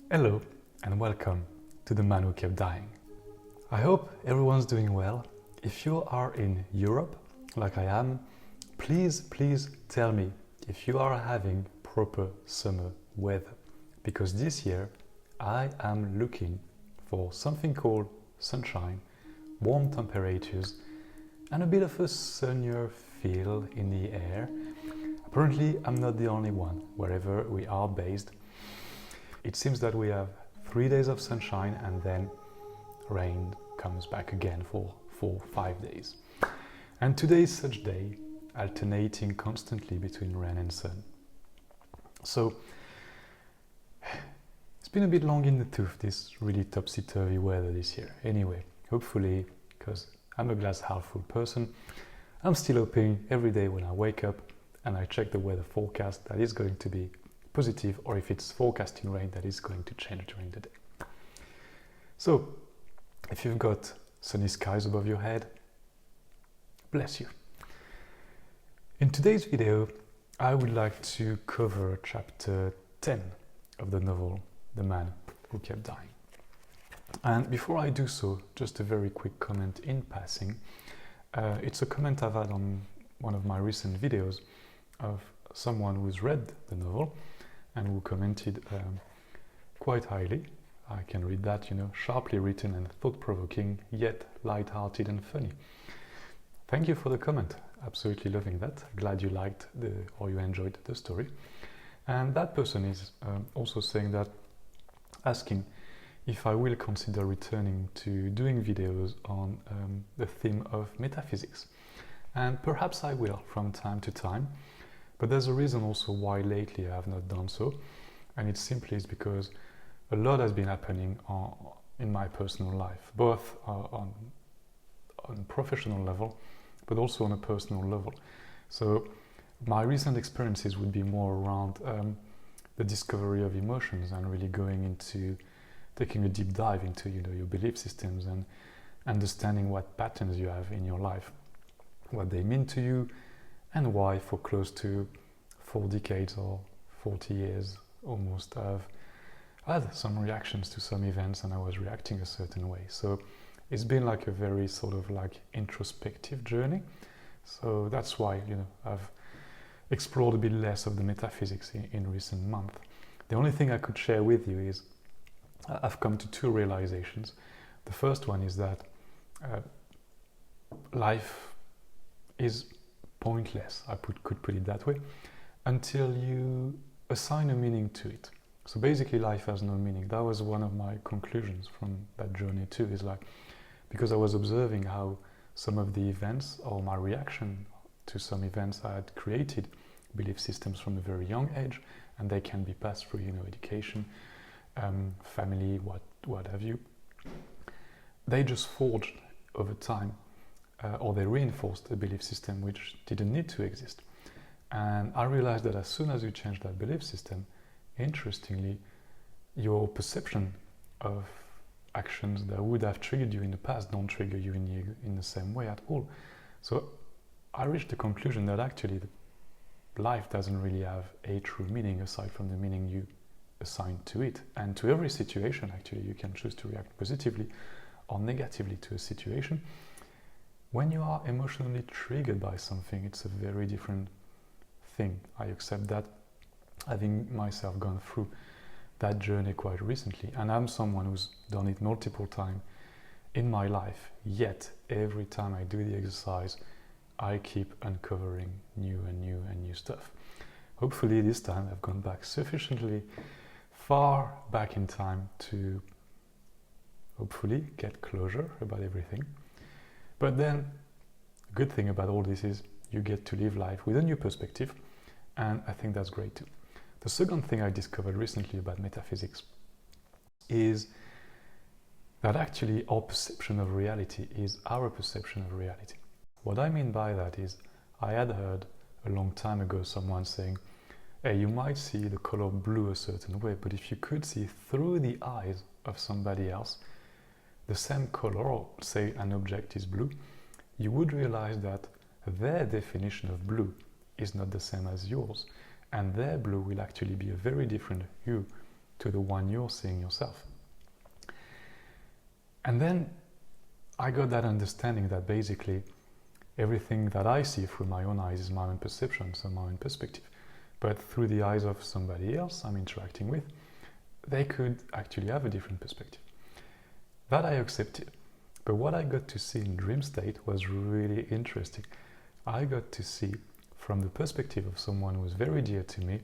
Hello and welcome to The Man Who Kept Dying. I hope everyone's doing well. If you are in Europe, like I am, please tell me if you are having proper summer weather. Because this year I am looking for something called sunshine, warm temperatures, and a bit of a sunnier feel in the air. Apparently I'm not the only one, wherever we are based. It seems that we have 3 days of sunshine and then rain comes back again for 4-5 days. And today is such day, alternating constantly between rain and sun. So it's been a bit long in the tooth, this really topsy-turvy weather this year. Anyway, hopefully, because I'm a glass half full person, I'm still hoping every day when I wake up and I check the weather forecast that it's going to be positive, or if it's forecasting rain, that is going to change during the day. So if you've got sunny skies above your head, bless you. In today's video I would like to cover chapter 10 of the novel The Man Who Kept Dying. And before I do so, just a very quick comment in passing. It's a comment I've had on one of my recent videos of someone who's read the novel and who commented quite highly. I can read that, sharply written and thought-provoking, yet light-hearted and funny. Thank you for the comment. Absolutely loving that. Glad you liked or you enjoyed the story. And that person is also saying that, asking if I will consider returning to doing videos on the theme of metaphysics. And perhaps I will from time to time. But there's a reason also why lately I have not done so, and it simply is because a lot has been happening in my personal life, both on professional level, but also on a personal level. So my recent experiences would be more around the discovery of emotions and really going into taking a deep dive into your belief systems and understanding what patterns you have in your life, what they mean to you, and why for close to 4 decades or 40 years almost I've had some reactions to some events and I was reacting a certain way. So it's been like a very sort of like introspective journey. So that's why I've explored a bit less of the metaphysics in recent months. The only thing I could share with you is I've come to 2 realizations. The first one is that life is pointless, I could put it that way, until you assign a meaning to it. So basically life has no meaning. That was one of my conclusions from that journey too, is like, because I was observing how some of the events or my reaction to some events I had created belief systems from a very young age, and they can be passed through education, family, what have you. They just forged over time, or they reinforced a belief system which didn't need to exist. And I realized that as soon as you change that belief system, interestingly, your perception of actions that would have triggered you in the past don't trigger you in the same way at all. So I reached the conclusion that actually life doesn't really have a true meaning aside from the meaning you assign to it. And to every situation, actually, you can choose to react positively or negatively to a situation. When you are emotionally triggered by something, it's a very different thing. I accept that, having myself gone through that journey quite recently, and I'm someone who's done it multiple times in my life, yet every time I do the exercise I keep uncovering new stuff. Hopefully this time I've gone back sufficiently far back in time to hopefully get closure about everything. But then the good thing about all this is you get to live life with a new perspective, and I think that's great too. The second thing I discovered recently about metaphysics is that actually our perception of reality is our perception of reality. What I mean by that is, I had heard a long time ago someone saying, hey, you might see the color blue a certain way, but if you could see through the eyes of somebody else the same color, or say an object is blue, you would realize that their definition of blue is not the same as yours, and their blue will actually be a very different hue to the one you're seeing yourself. And then I got that understanding that basically everything that I see through my own eyes is my own perception, so my own perspective. But through the eyes of somebody else I'm interacting with, they could actually have a different perspective. That I accepted. But what I got to see in dream state was really interesting. I got to see, from the perspective of someone who was very dear to me,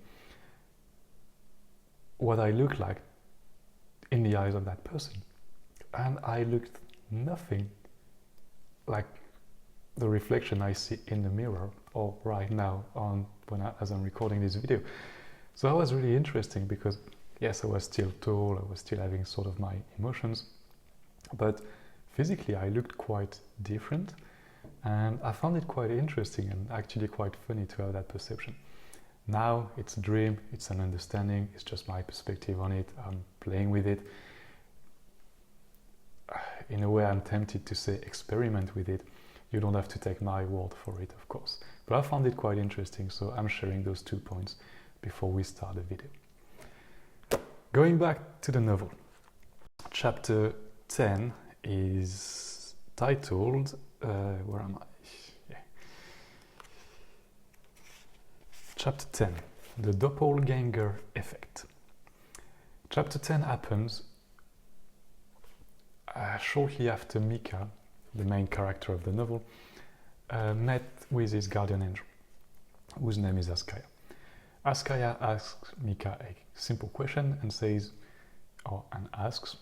what I look like in the eyes of that person. And I looked nothing like the reflection I see in the mirror or right now as I'm recording this video. So that was really interesting because yes, I was still tall, I was still having sort of my emotions, but physically I looked quite different, and I found it quite interesting and actually quite funny to have that perception. Now it's a dream, it's an understanding, it's just my perspective on it, I'm playing with it. In a way, I'm tempted to say experiment with it. You don't have to take my word for it, of course. But I found it quite interesting, so I'm sharing those 2 points before we start the video. Going back to the novel, chapter 10 is titled, where am I? Yeah. Chapter 10, the doppelganger effect. Chapter 10 happens shortly after Mika, the main character of the novel, met with his guardian angel, whose name is Askaya. Askaya asks Mika a simple question and says, and asks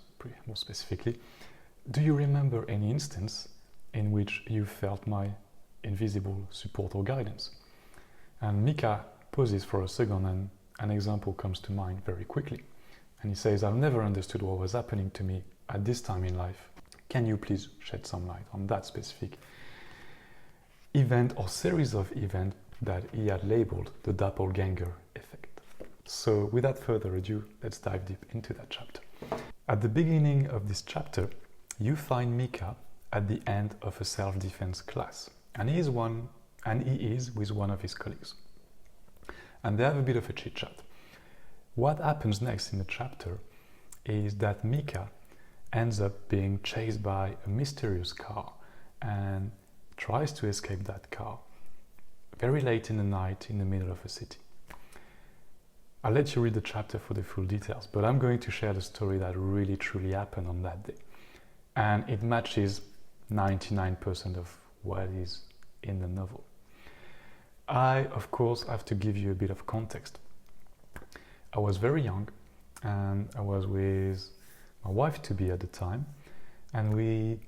more specifically, do you remember any instance in which you felt my invisible support or guidance? And Mika pauses for a second and an example comes to mind very quickly. And he says, I've never understood what was happening to me at this time in life. Can you please shed some light on that specific event or series of events that he had labeled the doppelganger effect? So without further ado, let's dive deep into that chapter. At the beginning of this chapter, you find Mika at the end of a self-defense class, and he is with one of his colleagues. And they have a bit of a chit-chat. What happens next in the chapter is that Mika ends up being chased by a mysterious car and tries to escape that car very late in the night in the middle of a city. I'll let you read the chapter for the full details, but I'm going to share the story that really truly happened on that day. And it matches 99% of what is in the novel. I, of course, have to give you a bit of context. I was very young and I was with my wife-to-be at the time, and we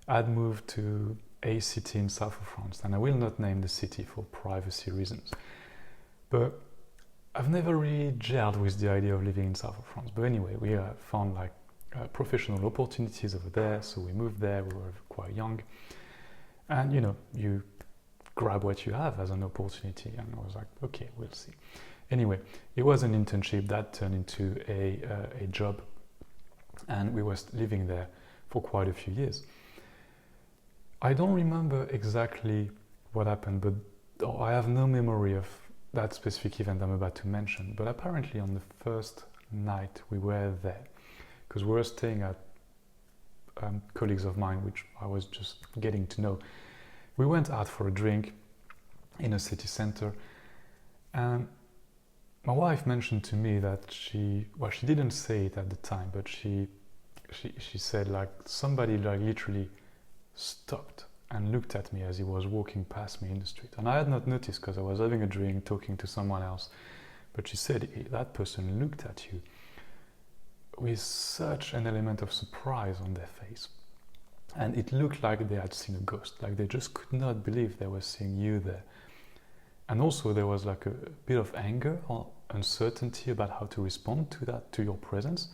had moved to a city in south of France, and I will not name the city for privacy reasons. But I've never really gelled with the idea of living in south of France. But anyway, we found professional opportunities over there, so we moved there. We were quite young, and you grab what you have as an opportunity, and I was like, okay, we'll see. Anyway, it was an internship that turned into a job, and we were living there for quite a few years. I don't remember exactly what happened, but I have no memory of that specific event I'm about to mention. But apparently on the first night we were there, because we were staying at colleagues of mine, which I was just getting to know. We went out for a drink in a city center, and my wife mentioned to me that she didn't say it at the time, but she said somebody literally stopped and looked at me as he was walking past me in the street. And I had not noticed because I was having a drink, talking to someone else. But she said that person looked at you with such an element of surprise on their face. And it looked like they had seen a ghost, like they just could not believe they were seeing you there. And also there was a bit of anger or uncertainty about how to respond to that, to your presence.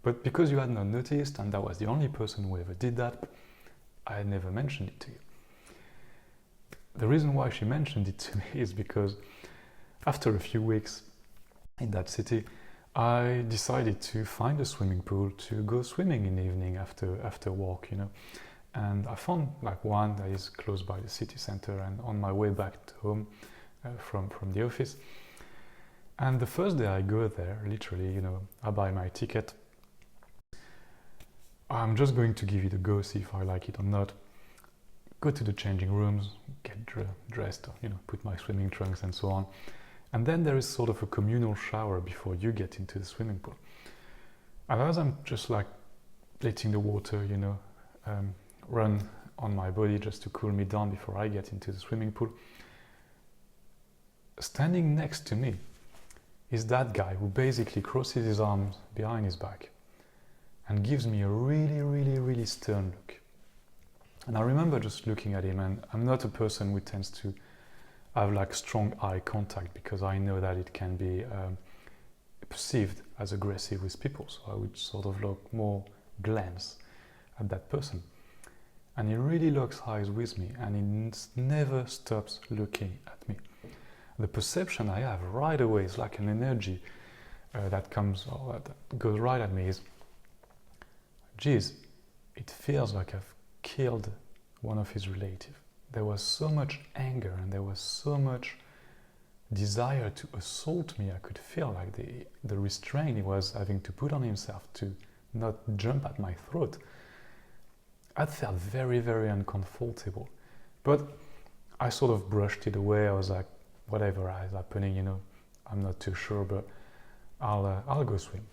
But because you had not noticed, and that was the only person who ever did that, I had never mentioned it to you. The reason why she mentioned it to me is because after a few weeks in that city, I decided to find a swimming pool to go swimming in the evening after work, And I found one that is close by the city center, and on my way back home from the office. And the first day I go there, literally, you know, I buy my ticket. I'm just going to give it a go, see if I like it or not. Go to the changing rooms, get dressed, you know, put my swimming trunks and so on. And then there is sort of a communal shower before you get into the swimming pool. And as I'm just like letting the water, you know, run on my body just to cool me down before I get into the swimming pool, standing next to me is that guy who basically crosses his arms behind his back and gives me a really, really, really stern look. And I remember just looking at him, and I'm not a person who tends to have like strong eye contact because I know that it can be perceived as aggressive with people. So I would sort of look more glance at that person. And he really locks eyes with me, and he never stops looking at me. The perception I have right away is like an energy that comes or that goes right at me is, geez, it feels like I've killed one of his relatives. There was so much anger and there was so much desire to assault me. I could feel like the restraint he was having to put on himself to not jump at my throat. I felt very, very uncomfortable. But I sort of brushed it away. I was like, whatever is happening, you know, I'm not too sure, but I'll go swim.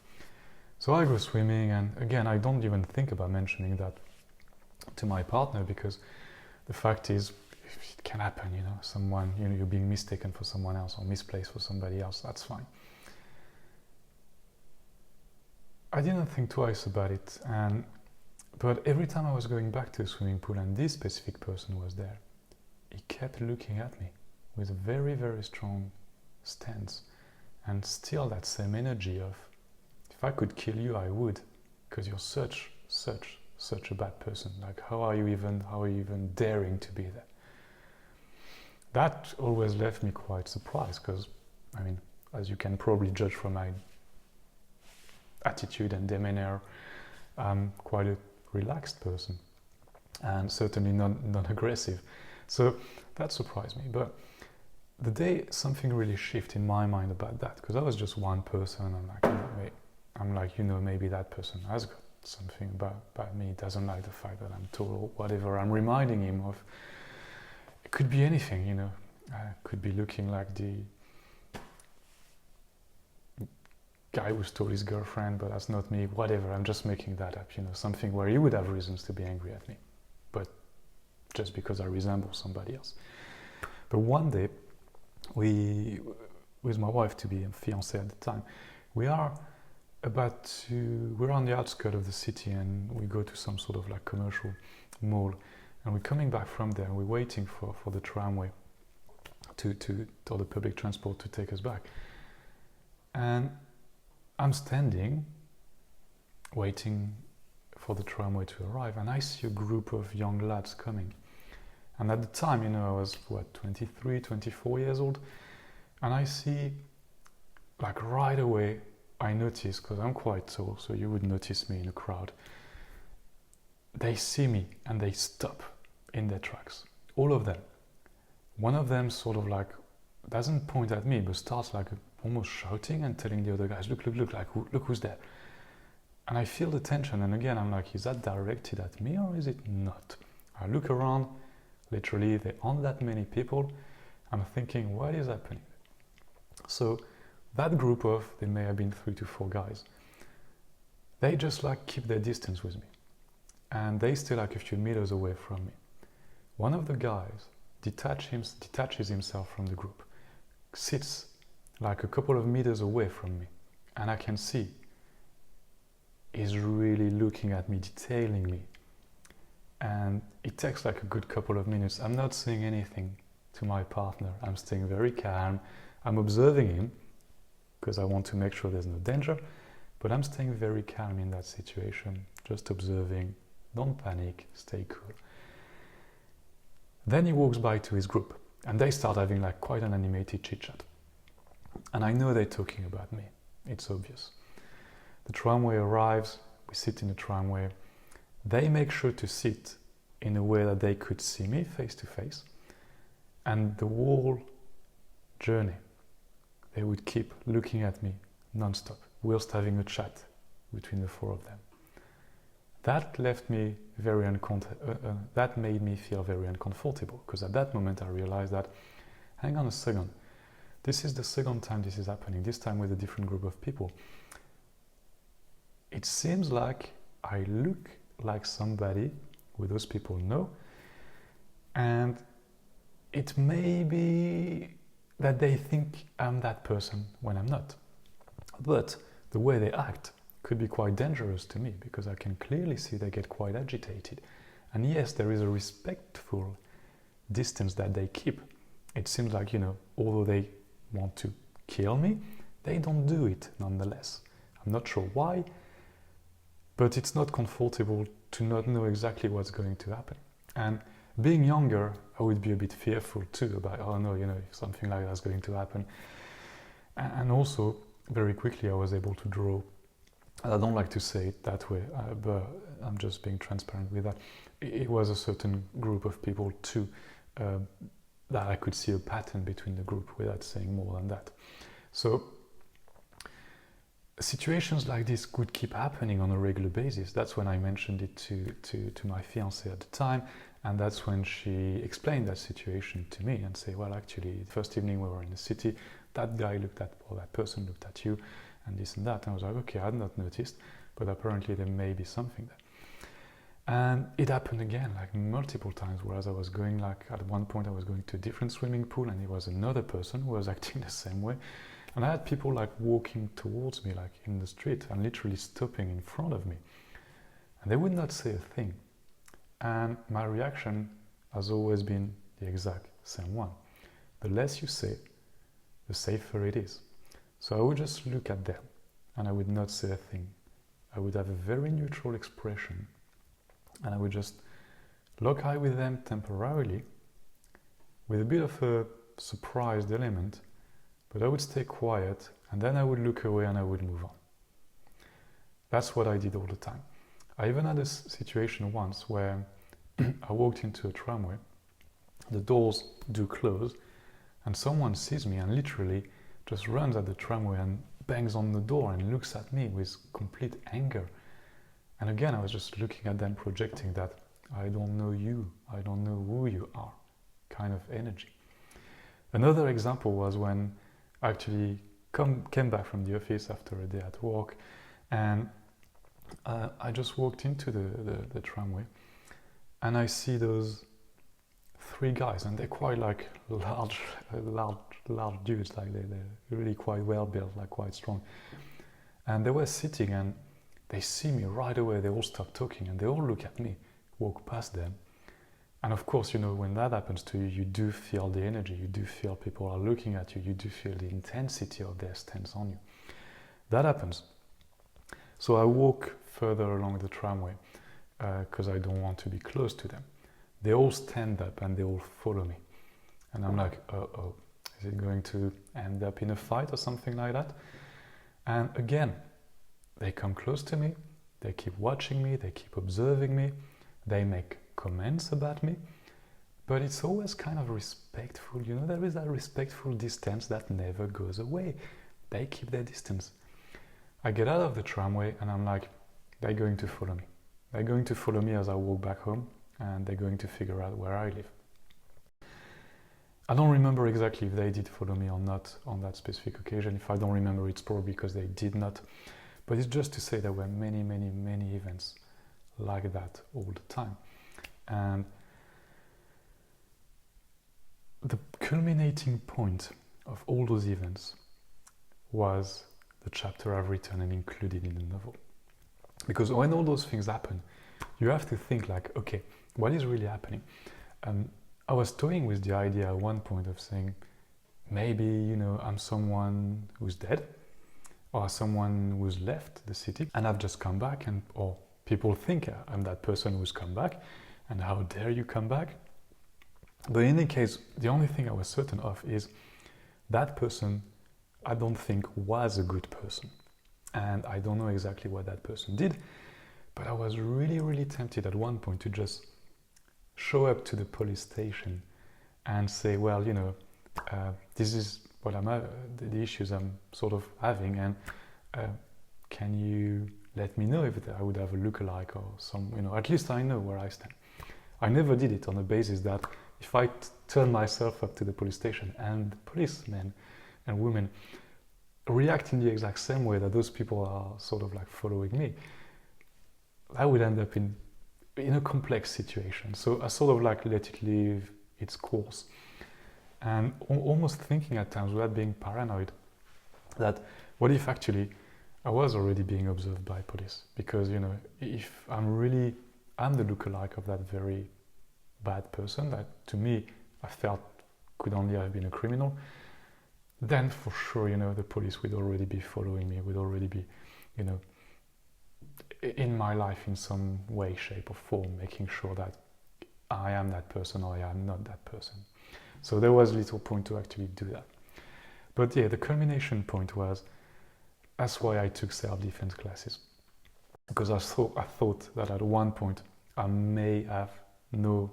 So I go swimming, and again, I don't even think about mentioning that to my partner because the fact is, it can happen, you know, someone, you know, you're being mistaken for someone else or misplaced for somebody else, that's fine. I didn't think twice about it, but every time I was going back to the swimming pool and this specific person was there, he kept looking at me with a very, very strong stance, and still that same energy of, if I could kill you, I would, because you're such a bad person. Like, how are you even daring to be there? That always left me quite surprised, because, I mean, as you can probably judge from my attitude and demeanor, I'm quite a relaxed person, and certainly not aggressive. So that surprised me. But the day something really shifted in my mind about that, because I was just one person, maybe that person has got something about me, doesn't like the fact that I'm tall or whatever. I'm reminding him of, it could be anything, you know. Could be looking like the guy who stole his girlfriend, but that's not me, whatever. I'm just making that up, you know, something where he would have reasons to be angry at me, but just because I resemble somebody else. But one day, with my wife, to be a fiancé at the time, we're on the outskirts of the city, and we go to some sort of like commercial mall, and we're coming back from there, and we're waiting for the tramway or the public transport to take us back. And I'm standing, waiting for the tramway to arrive, and I see a group of young lads coming. And at the time, you know, I was, 23, 24 years old. And I see, like right away, I notice, because I'm quite tall, so you would notice me in a crowd. They see me and they stop in their tracks. All of them. One of them sort of like, doesn't point at me, but starts like almost shouting and telling the other guys, look, like, look who's there. And I feel the tension, and again, I'm like, is that directed at me or is it not? I look around. Literally, there aren't that many people. I'm thinking, what is happening? So that group of, there may have been 3 to 4 guys, they just like keep their distance with me. And they stay like a few meters away from me. One of the guys detaches himself from the group, sits like a couple of meters away from me. And I can see he's really looking at me, detailing me. And it takes like a good couple of minutes. I'm not saying anything to my partner. I'm staying very calm. I'm observing him because I want to make sure there's no danger, but I'm staying very calm in that situation, just observing. Don't panic, stay cool. Then he walks by to his group, and they start having like quite an animated chit-chat. And I know they're talking about me. It's obvious. The tramway arrives, we sit in the tramway. They make sure to sit in a way that they could see me face to face. And the whole journey, they would keep looking at me non-stop, whilst having a chat between the four of them. That left me that made me feel very uncomfortable, because at that moment I realized that, hang on a second, this is the second time this is happening, this time with a different group of people. It seems like I look like somebody who those people know, and it may be that they think I'm that person when I'm not. But the way they act could be quite dangerous to me, because I can clearly see they get quite agitated. And yes, there is a respectful distance that they keep. It seems like, although they want to kill me, they don't do it nonetheless. I'm not sure why, but it's not comfortable to not know exactly what's going to happen. And being younger, I would be a bit fearful too about, oh no, if something like that's going to happen. And also, very quickly I was able to draw, I don't like to say it that way, but I'm just being transparent with that. It was a certain group of people too, that I could see a pattern between the group without saying more than that. So situations like this could keep happening on a regular basis. That's when I mentioned it to my fiancée at the time, and that's when she explained that situation to me and said, well, actually, the first evening we were in the city, that guy looked at, or that person looked at you, and this and that. And I was like, okay, I had not noticed, but apparently there may be something there. And it happened again, like multiple times, whereas I was going, like at one point I was going to a different swimming pool, and it was another person who was acting the same way. And I had people like walking towards me, like in the street, and literally stopping in front of me. And they would not say a thing. And my reaction has always been the exact same one. The less you say, the safer it is. So I would just look at them, and I would not say a thing. I would have a very neutral expression, and I would just lock eye with them temporarily, with a bit of a surprised element, but I would stay quiet, and then I would look away and I would move on. That's what I did all the time. I even had a situation once where I walked into a tramway, the doors do close, and someone sees me and literally just runs at the tramway and bangs on the door and looks at me with complete anger. And again, I was just looking at them, projecting that I don't know you, I don't know who you are, kind of energy. Another example was when I actually came back from the office after a day at work, and I just walked into the tramway, and I see those three guys, and they're quite like large dudes, like they're really quite well built, like quite strong. And they were sitting, and they see me right away, they all stop talking, and they all look at me, walk past them. And of course, when that happens to you, you do feel the energy, you do feel people are looking at you, you do feel the intensity of their stance on you. That happens. So I walk further along the tramway, because I don't want to be close to them. They all stand up and they all follow me. And I'm like, uh-oh, is it going to end up in a fight or something like that? And again, they come close to me, they keep watching me, they keep observing me, they make comments about me, but it's always kind of respectful. There is that respectful distance that never goes away. They keep their distance. I get out of the tramway and I'm like, they're going to follow me. They're going to follow me as I walk back home, and they're going to figure out where I live. I don't remember exactly if they did follow me or not on that specific occasion. If I don't remember, it's probably because they did not. But it's just to say there were many, many, many events like that all the time. And the culminating point of all those events was the chapter I've written and included in the novel. Because when all those things happen, you have to think like, okay, what is really happening? I was toying with the idea at one point of saying, maybe, I'm someone who's dead, or someone who's left the city, and I've just come back, or people think I'm that person who's come back, and how dare you come back? But in any case, the only thing I was certain of is that person, I don't think was a good person. And I don't know exactly what that person did, but I was really, really tempted at one point to just show up to the police station and say, well, this is the issues I'm sort of having, and can you let me know if I would have a lookalike or some, at least I know where I stand. I never did it on the basis that if I turn myself up to the police station and the policemen and women react in the exact same way that those people are sort of like following me, I would end up in a complex situation. So I sort of like let it live its course, and almost thinking at times, without being paranoid, that what if actually I was already being observed by police? Because if I'm the lookalike of that very bad person that to me I felt could only have been a criminal, then for sure the police would already be following me, would already be in my life in some way, shape or form, making sure that I am that person or I am not that person. So there was little point to actually do that. But yeah, the culmination point was, that's why I took self-defense classes, because I thought that at one point I may have no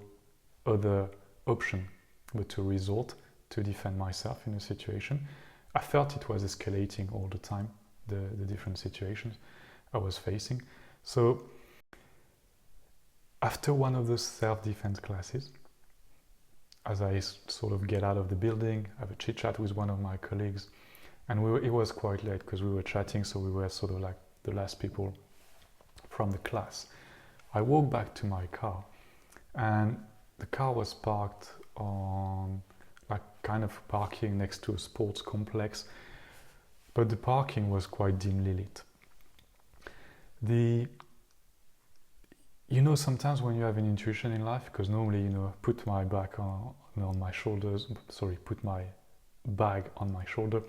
other option but to resort to defend myself in a situation. I felt it was escalating all the time, the different situations I was facing. So after one of those self-defense classes, as I sort of get out of the building, I have a chit chat with one of my colleagues, and it was quite late because we were chatting, so we were sort of like the last people from the class. I walked back to my car, and the car was parked on like kind of parking next to a sports complex, but the parking was quite dimly lit. Sometimes when you have an intuition in life, because normally, I put my back on my shoulders, put my bag on my shoulder,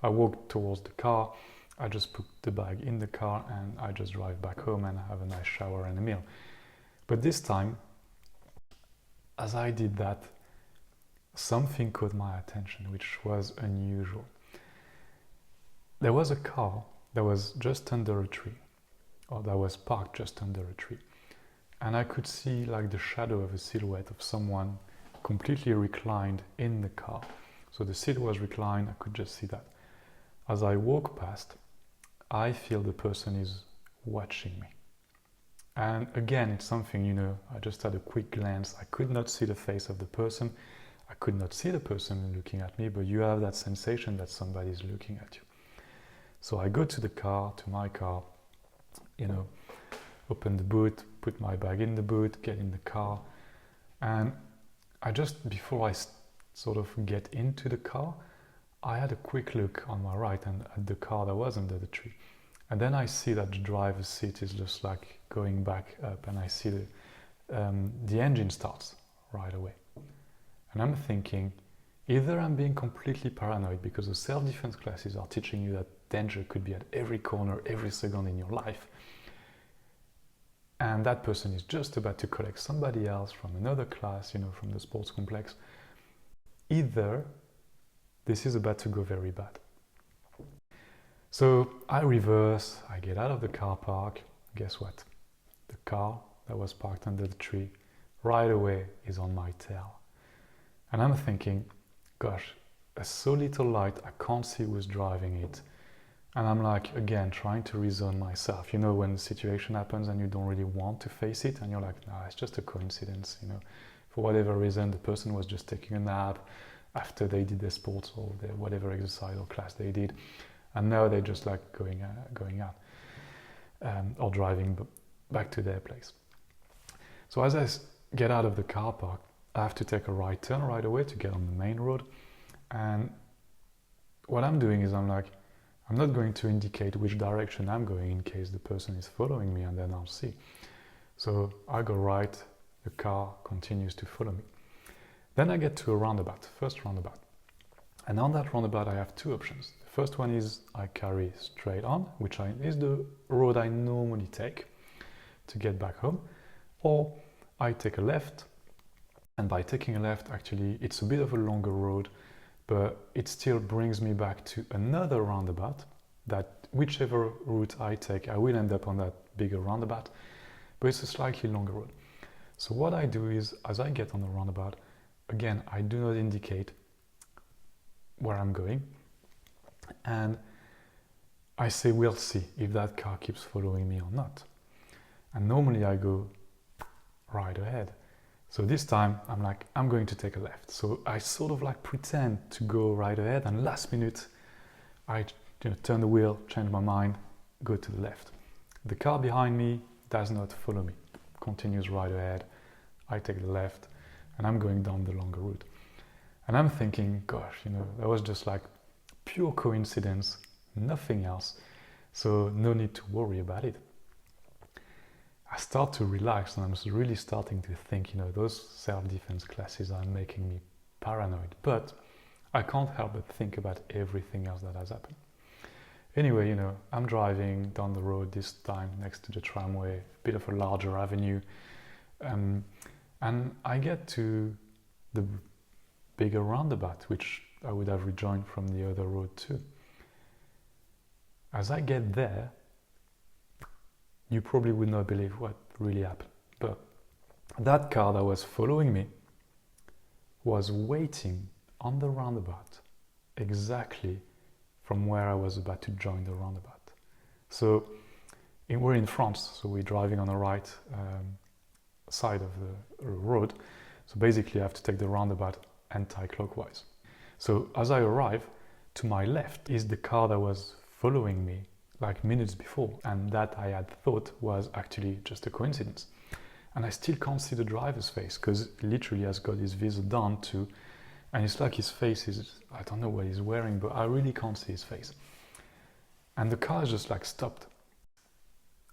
I walk towards the car, I just put the bag in the car and I just drive back home and have a nice shower and a meal. But this time, as I did that, something caught my attention, which was unusual. There was a car that was just under a tree, or that was parked just under a tree. And I could see like the shadow of a silhouette of someone completely reclined in the car. So the seat was reclined, I could just see that. As I walk past, I feel the person is watching me. And again, it's something, I just had a quick glance. I could not see the face of the person. I could not see the person looking at me, but you have that sensation that somebody is looking at you. So I go to my car, open the boot, put my bag in the boot, get in the car. And before I sort of get into the car, I had a quick look on my right and at the car that was under the tree. And then I see that the driver's seat is just like going back up, and I see the engine starts right away. And I'm thinking, either I'm being completely paranoid because the self-defense classes are teaching you that danger could be at every corner, every second in your life, and that person is just about to collect somebody else from another class, from the sports complex. Either this is about to go very bad. So I reverse, I get out of the car park. Guess what? The car that was parked under the tree right away is on my tail. And I'm thinking, gosh, there's so little light, I can't see who's driving it. And I'm like, again, trying to reason myself. When the situation happens and you don't really want to face it, and you're like, no, it's just a coincidence. For whatever reason, the person was just taking a nap after they did their sports or their whatever exercise or class they did. And now they're just like going out or driving back to their place. So as I get out of the car park, I have to take a right turn right away to get on the main road. And what I'm doing is I'm not going to indicate which direction I'm going in case the person is following me, and then I'll see. So I go right, the car continues to follow me. Then I get to a roundabout, first roundabout. And on that roundabout I have two options. The first one is I carry straight on, which is the road I normally take to get back home, or I take a left, and by taking a left, actually it's a bit of a longer road, but it still brings me back to another roundabout, that whichever route I take, I will end up on that bigger roundabout, but it's a slightly longer road. So what I do is, as I get on the roundabout, again, I do not indicate where I'm going, and I say, we'll see if that car keeps following me or not. And normally I go right ahead. So this time I'm like, I'm going to take a left. So I sort of like pretend to go right ahead, and last minute I turn the wheel, change my mind, go to the left. The car behind me does not follow me, continues right ahead. I take the left and I'm going down the longer route. And I'm thinking, gosh, that was just like pure coincidence, nothing else. So no need to worry about it. I start to relax, and I'm really starting to think, those self-defense classes are making me paranoid. But I can't help but think about everything else that has happened. Anyway, I'm driving down the road, this time next to the tramway, a bit of a larger avenue. And I get to the bigger roundabout, which I would have rejoined from the other road too. As I get there, you probably would not believe what really happened. But that car that was following me was waiting on the roundabout exactly from where I was about to join the roundabout. So we're in France, so we're driving on the right side of the road. So basically I have to take the roundabout anti-clockwise. So as I arrive, to my left is the car that was following me like minutes before, and that I had thought was actually just a coincidence. And I still can't see the driver's face, because literally has got his visor down too, and it's like his face is, I don't know what he's wearing, but I really can't see his face. And the car is just like stopped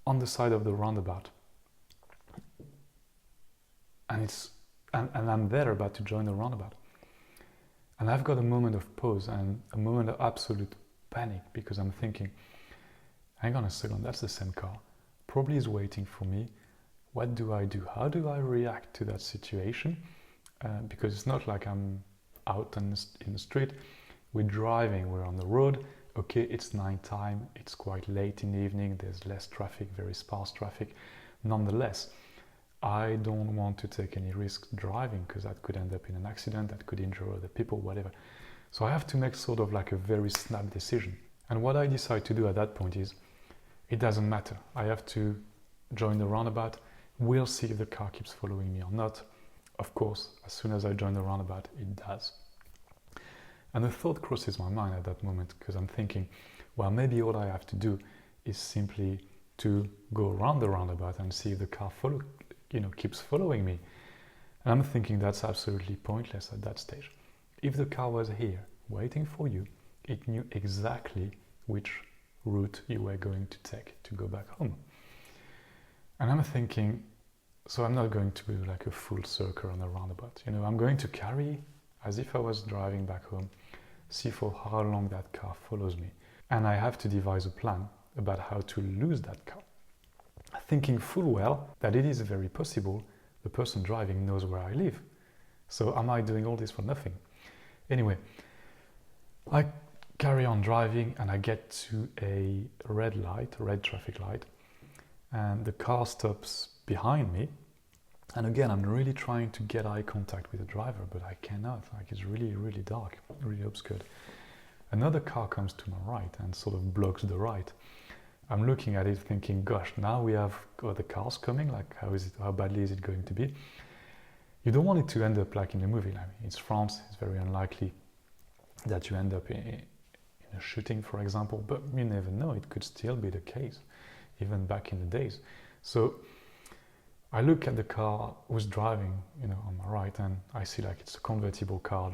on the side of the roundabout. And I'm there about to join the roundabout. And I've got a moment of pause and a moment of absolute panic, because I'm thinking, hang on a second, that's the same car. Probably is waiting for me. What do I do? How do I react to that situation? Because it's not like I'm out in the street. We're driving, we're on the road. Okay, it's night time, it's quite late in the evening, there's less traffic, very sparse traffic. Nonetheless, I don't want to take any risk driving, because that could end up in an accident, that could injure other people, whatever. So I have to make sort of like a very snap decision. And what I decide to do at that point is, it doesn't matter. I have to join the roundabout. We'll see if the car keeps following me or not. Of course, as soon as I join the roundabout, it does. And the thought crosses my mind at that moment, because I'm thinking, well, maybe all I have to do is simply to go around the roundabout and see if the car keeps following me. And I'm thinking that's absolutely pointless at that stage. If the car was here, waiting for you, it knew exactly which route you were going to take to go back home. And I'm thinking, so I'm not going to do like a full circle on the roundabout. I'm going to carry as if I was driving back home, see for how long that car follows me. And I have to devise a plan about how to lose that car. Thinking full well that it is very possible the person driving knows where I live. So am I doing all this for nothing? Anyway, I carry on driving and I get to a red traffic light, and the car stops behind me. And again, I'm really trying to get eye contact with the driver, but I cannot. Like, it's really, really dark, really obscured. Another car comes to my right and sort of blocks the right. I'm looking at it thinking, gosh, now we have other cars coming, like how badly is it going to be? You don't want it to end up like in a movie. Like, it's France, it's very unlikely that you end up in a shooting, for example, but you never know, it could still be the case, even back in the days. So I look at the car who's driving, on my right, and I see like it's a convertible car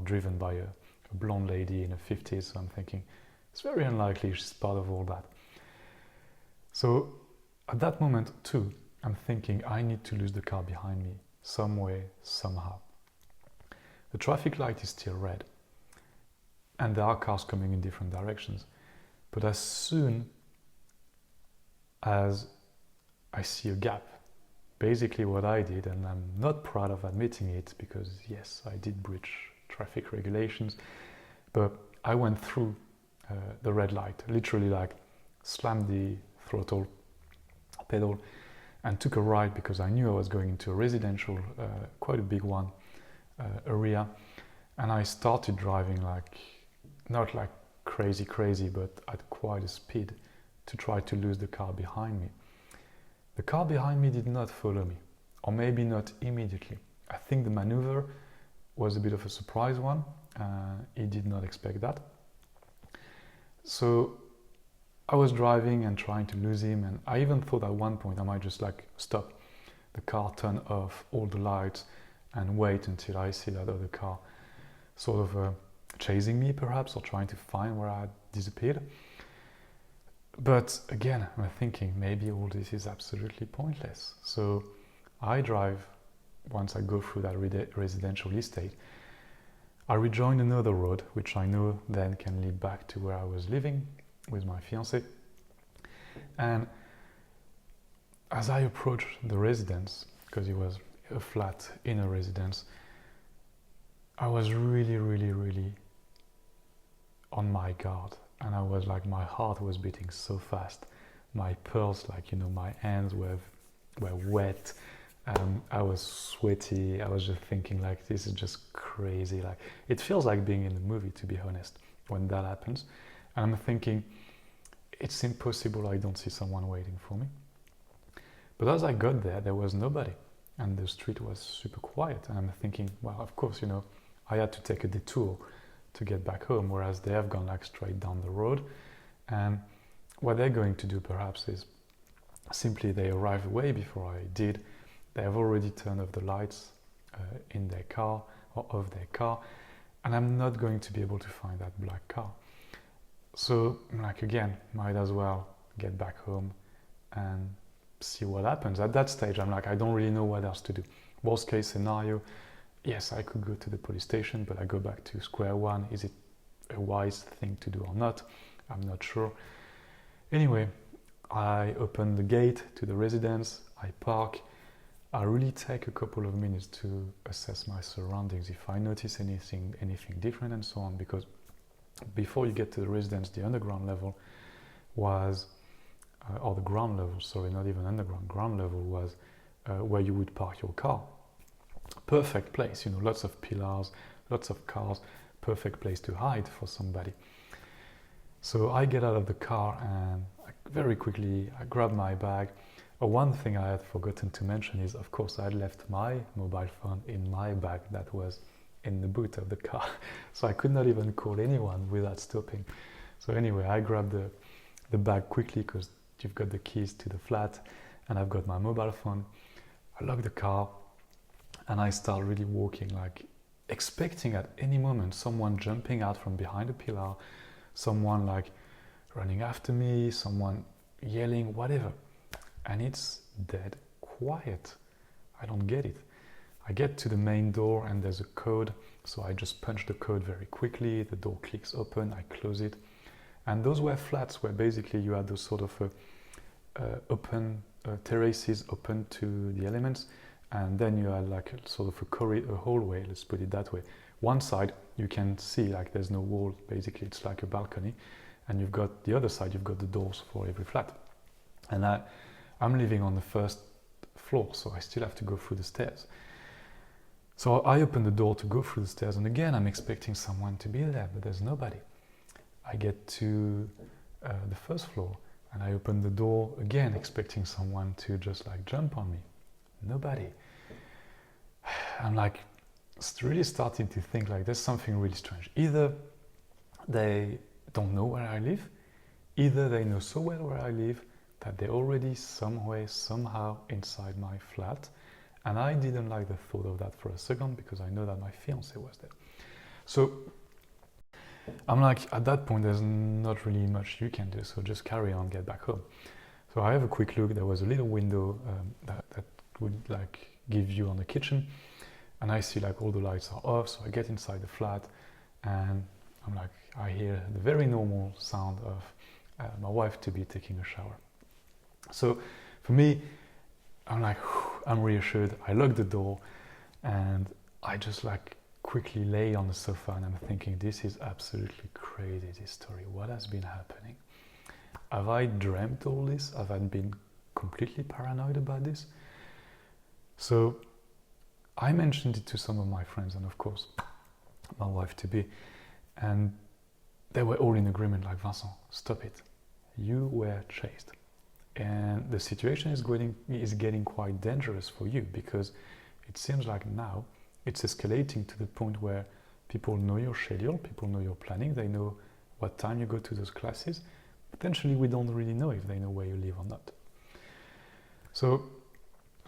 driven by a blonde lady in her 50s. So I'm thinking, it's very unlikely she's part of all that. So at that moment too, I'm thinking I need to lose the car behind me, some way, somehow. The traffic light is still red, and there are cars coming in different directions. But as soon as I see a gap, basically what I did, and I'm not proud of admitting it, because yes, I did breach traffic regulations, but I went through the red light, literally like slammed the throttle pedal and took a right, because I knew I was going into a residential, quite a big one, area. And I started driving like, not like crazy, but at quite a speed to try to lose the car behind me. The car behind me did not follow me, or maybe not immediately. I think the maneuver was a bit of a surprise one. He did not expect that. So I was driving and trying to lose him, and I even thought at one point I might just like stop the car, turn off all the lights and wait until I see that other car sort of chasing me perhaps, or trying to find where I had disappeared. But again, I'm thinking maybe all this is absolutely pointless. So I drive, once I go through that residential estate, I rejoin another road, which I know then can lead back to where I was living with my fiancée. And as I approach the residence, because it was a flat in a residence, I was really on my guard. And I was like, my heart was beating so fast. My pulse, like, my hands were wet. I was sweaty. I was just thinking like, this is just crazy. Like, it feels like being in a movie, to be honest, when that happens. And I'm thinking, it's impossible I don't see someone waiting for me. But as I got there was nobody. And the street was super quiet. And I'm thinking, well, of course, I had to take a detour to get back home, whereas they have gone like straight down the road. And what they're going to do perhaps is simply they arrived way before I did. They have already turned off the lights in their car or of their car, and I'm not going to be able to find that black car. So like, again, might as well get back home and see what happens. At that stage, I'm like, I don't really know what else to do. Worst case scenario, yes, I could go to the police station, but I go back to square one. Is it a wise thing to do or not? I'm not sure. Anyway, I open the gate to the residence, I park. I really take a couple of minutes to assess my surroundings, if I notice anything different and so on, because before you get to the residence, the underground level was, or the ground level, sorry, not even underground, ground level was where you would park your car. Perfect place, lots of pillars, lots of cars, perfect place to hide for somebody. So I get out of the car and very quickly I grab my bag. One thing I had forgotten to mention is, of course, I had left my mobile phone in my bag that was in the boot of the car. So I could not even call anyone without stopping. So anyway, I grabbed the bag quickly because you've got the keys to the flat and I've got my mobile phone. I lock the car and I start really walking, like expecting at any moment someone jumping out from behind a pillar, someone like running after me, someone yelling, whatever. And it's dead quiet. I don't get it. I get to the main door and there's a code, so I just punch the code very quickly. The door clicks open, I close it. And those were flats where basically you had those sort of open terraces open to the elements, and then you had like a sort of a hallway, let's put it that way. One side you can see like there's no wall, basically it's like a balcony, and you've got the other side, you've got the doors for every flat. And I'm living on the first floor, so I still have to go through the stairs. So I open the door to go through the stairs, and again I'm expecting someone to be there, but there's nobody. I get to the first floor and I open the door again expecting someone to just like jump on me. Nobody. I'm like really starting to think like there's something really strange. Either they don't know where I live, either they know so well where I live that they're already some way, somehow inside my flat. And I didn't like the thought of that for a second because I know that my fiancée was there. So I'm like, at that point, there's not really much you can do, so just carry on, get back home. So I have a quick look. There was a little window that would like give view on the kitchen, and I see like all the lights are off. So I get inside the flat, and I'm like, I hear the very normal sound of my wife to be taking a shower. So for me, I'm like, I'm reassured. I lock the door, and I just like quickly lay on the sofa, and I'm thinking, this is absolutely crazy, this story. What has been happening? Have I dreamt all this? Have I been completely paranoid about this? So I mentioned it to some of my friends, and of course my wife-to-be. And they were all in agreement, like, Vincent, stop it. You were chased. And the situation is getting quite dangerous for you, because it seems like now it's escalating to the point where people know your schedule, people know your planning, they know what time you go to those classes. Potentially we don't really know if they know where you live or not. So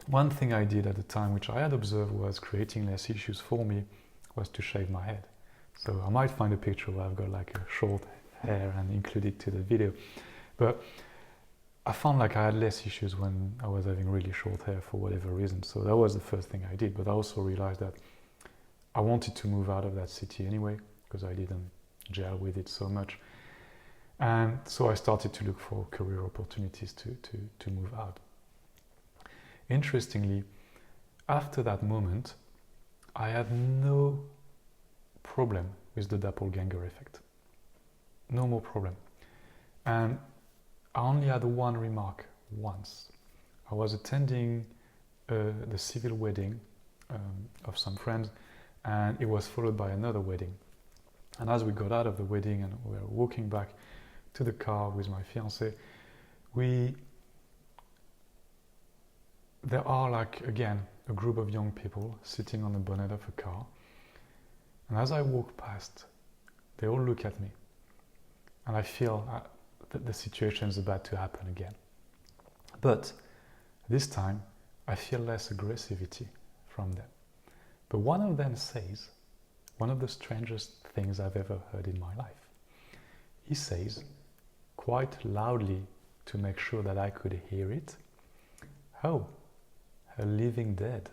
one thing I did at the time, which I had observed was creating less issues for me, was to shave my head. So I might find a picture where I've got like a short hair and include it to the video. But I found like I had less issues when I was having really short hair for whatever reason. So that was the first thing I did. But I also realized that I wanted to move out of that city anyway, because I didn't gel with it so much. And so I started to look for career opportunities to move out. Interestingly, after that moment, I had no problem with the doppelganger effect. No more problem. And I only had one remark once. I was attending the civil wedding of some friends, and it was followed by another wedding. And as we got out of the wedding and we were walking back to the car with my fiancée, there are like, again, a group of young people sitting on the bonnet of a car. And as I walk past, they all look at me. And I feel that the situation is about to happen again. But this time, I feel less aggressivity from them. But one of them says, one of the strangest things I've ever heard in my life. He says, quite loudly to make sure that I could hear it, "Oh, a living dead."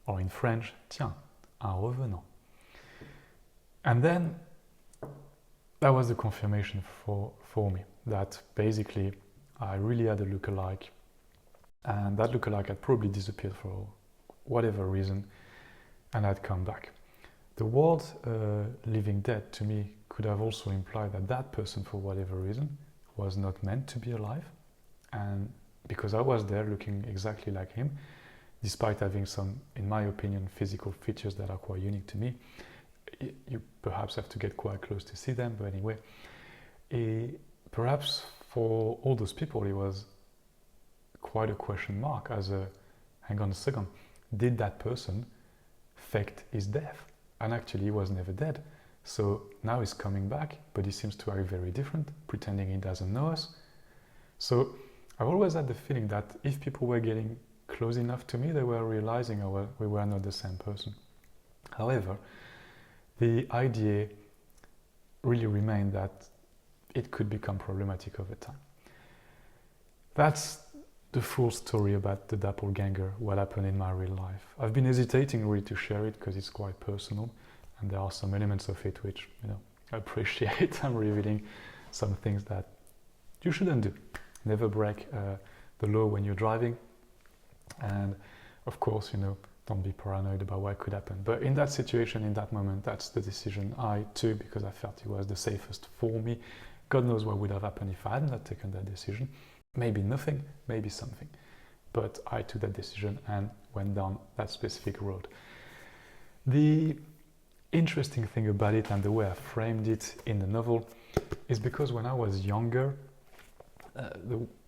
Or in French, "Tiens, un revenant." And then that was the confirmation for me that basically I really had a lookalike, and that lookalike had probably disappeared for whatever reason and had come back. The word living dead to me could have also implied that that person, for whatever reason, was not meant to be alive. And because I was there looking exactly like him, despite having some, in my opinion, physical features that are quite unique to me, you perhaps have to get quite close to see them. But anyway, perhaps for all those people, it was quite a question mark as a, hang on a second, did that person fake his death? And actually he was never dead. So now he's coming back, but he seems to act very different, pretending he doesn't know us. So I've always had the feeling that if people were getting close enough to me, they were realizing we were not the same person. However, the idea really remained that it could become problematic over time. That's the full story about the doppelganger, what happened in my real life. I've been hesitating really to share it because it's quite personal, and there are some elements of it which, I appreciate. I'm revealing some things that you shouldn't do. Never break the law when you're driving, and of course, don't be paranoid about what could happen. But in that situation, in that moment, that's the decision I took because I felt it was the safest for me. God knows what would have happened if I had not taken that decision. Maybe nothing, maybe something. But I took that decision and went down that specific road. The interesting thing about it and the way I framed it in the novel is because when I was younger,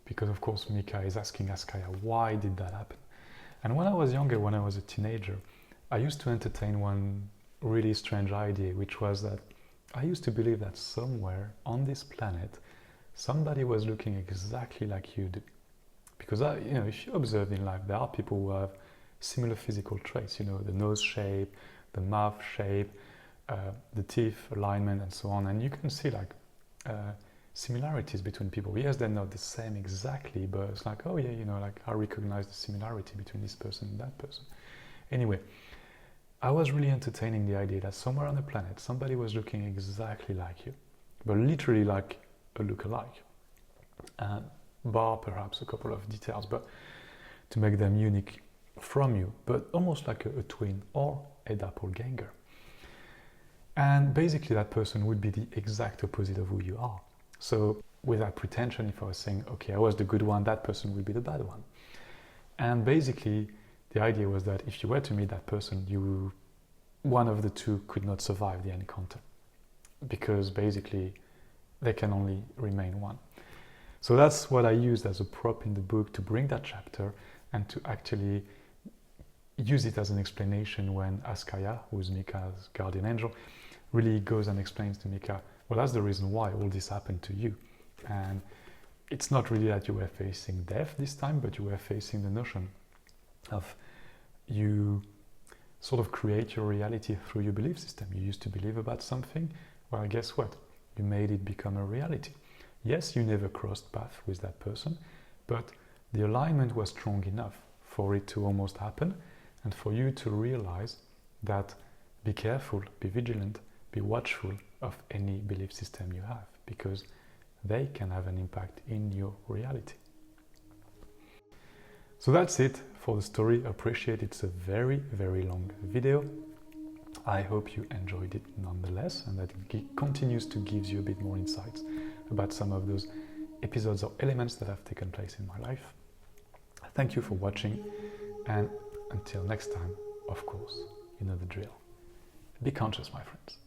because of course Mika is asking Askaya, why did that happen? And when I was younger, when I was a teenager, I used to entertain one really strange idea, which was that I used to believe that somewhere on this planet, somebody was looking exactly like you do. Because, if you observe in life, there are people who have similar physical traits, the nose shape, the mouth shape, the teeth alignment, and so on. And you can see similarities between people. Yes, they're not the same exactly, but it's like, oh yeah, I recognize the similarity between this person and that person. Anyway, I was really entertaining the idea that somewhere on the planet, somebody was looking exactly like you, but literally like a lookalike, bar perhaps a couple of details, but to make them unique from you, but almost like a twin or a doppelganger. And basically that person would be the exact opposite of who you are. So without pretension, if I was saying, okay, I was the good one, that person would be the bad one. And basically the idea was that if you were to meet that person, you one of the two could not survive the encounter, because basically there can only remain one. So that's what I used as a prop in the book to bring that chapter and to actually use it as an explanation when Askaya, who's Mika's guardian angel, really goes and explains to Mika, well, that's the reason why all this happened to you. And it's not really that you were facing death this time, but you were facing the notion of you sort of create your reality through your belief system. You used to believe about something, well, guess what? You made it become a reality. Yes, you never crossed paths with that person, but the alignment was strong enough for it to almost happen, and for you to realize that be careful, be vigilant, be watchful of any belief system you have, because they can have an impact in your reality. So that's it for the story. I appreciate it's a very, very long video. I hope you enjoyed it nonetheless, and that it continues to give you a bit more insights about some of those episodes or elements that have taken place in my life. Thank you for watching, and until next time, of course, you know the drill. Be conscious, my friends.